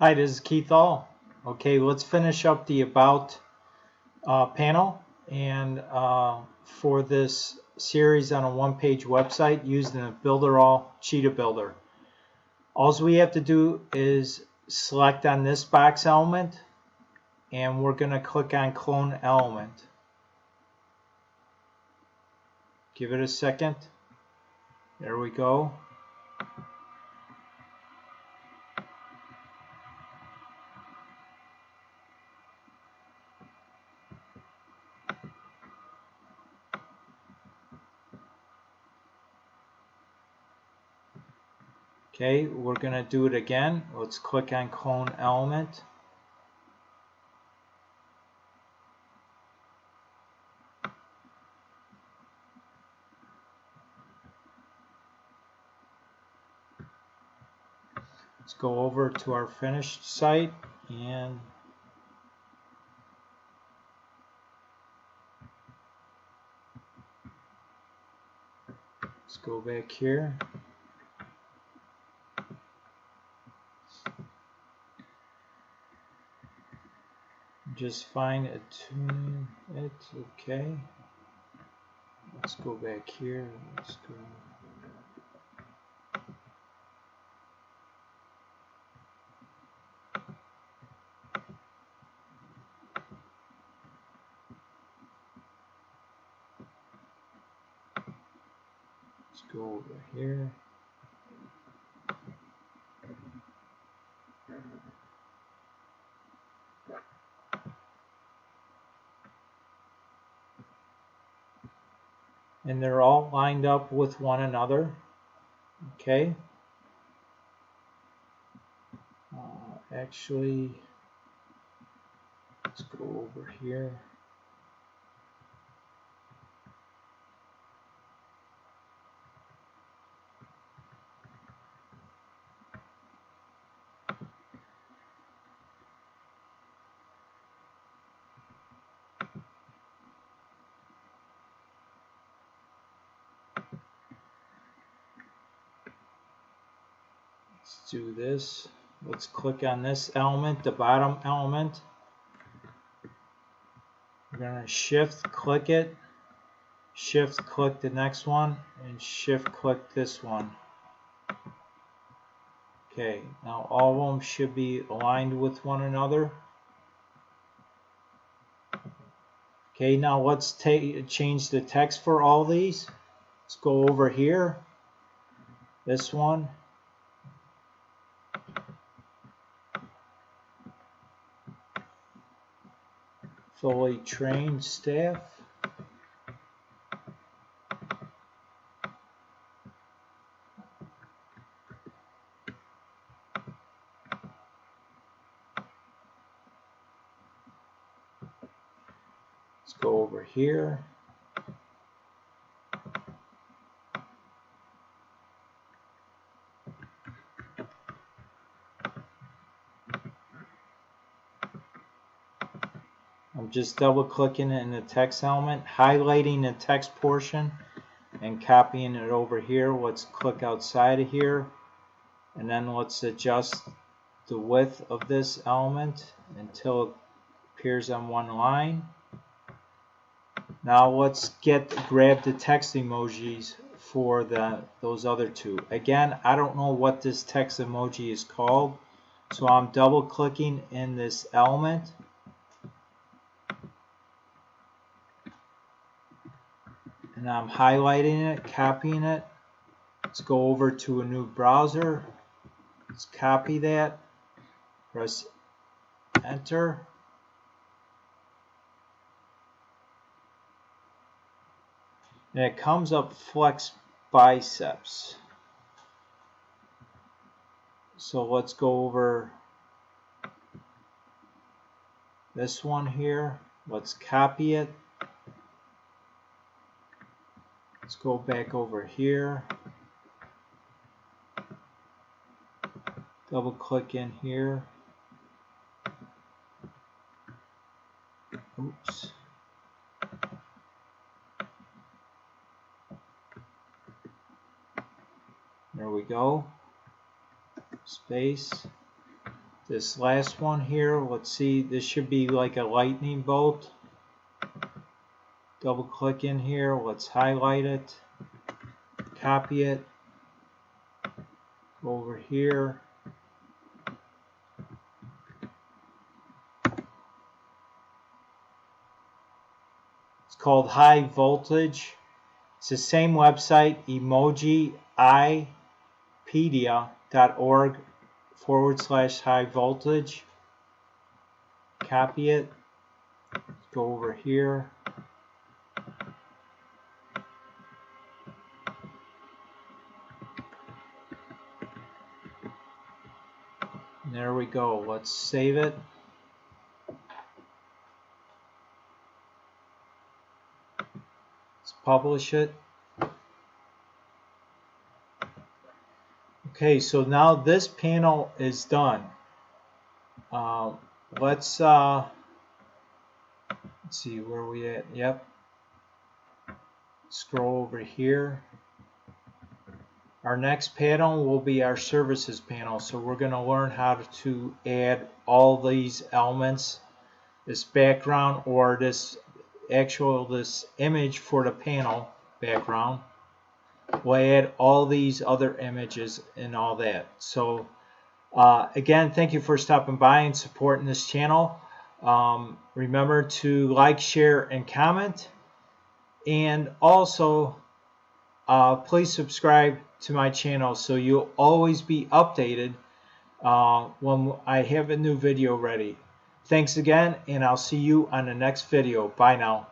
Hi, this is Keith All. Okay, let's finish up the About panel. And for this series on a one-page website using the Builderall Cheetah Builder, all we have to do is select on this box element, and we're going to click on Clone Element. Give it a second. There we go. Okay, we're going to do it again. Let's click on Clone Element. Let's go over to our finished site and let's go back here. Just find a tune it. Okay. Let's go back here. Let's go. Let's go over here. And they're all lined up with one another. Okay. Actually, let's go over here. Let's do this. Let's click on this element, the bottom element. We're going to shift click it, shift click the next one, and shift click this one. Okay, now all of them should be aligned with one another. Okay, now let's change the text for all these. Let's go over here. This one. Fully trained staff. Let's go over here. I'm just double clicking it in the text element, highlighting the text portion and copying it over here. Let's click outside of here, and then let's adjust the width of this element until it appears on one line. Now let's grab the text emojis for those other two. Again, I don't know what this text emoji is called, so I'm double clicking in this element. And I'm highlighting it, copying it. Let's go over to a new browser. Let's copy that. Press enter. And it comes up flex biceps. So let's go over this one here. Let's copy it. Let's go back over here. Double click in here. Oops. There we go. Space. this last one here. Let's see, this should be like a lightning bolt. Double click in here, let's highlight it, copy it, go over here. It's called High Voltage. It's the same website, emojipedia.org/high voltage. Copy it, go over here. And there we go. Let's save it. Let's publish it. Okay, so now this panel is done. Let's see where we at. Yep. Scroll over here. Our next panel will be our services panel. So we're going to learn how to add all these elements, this background or this image for the panel background. We'll add all these other images and all that. So again, thank you for stopping by and supporting this channel. Remember to like, share, and comment. And also, please subscribe to my channel so you'll always be updated when I have a new video ready. Thanks again, and I'll see you on the next video. Bye now.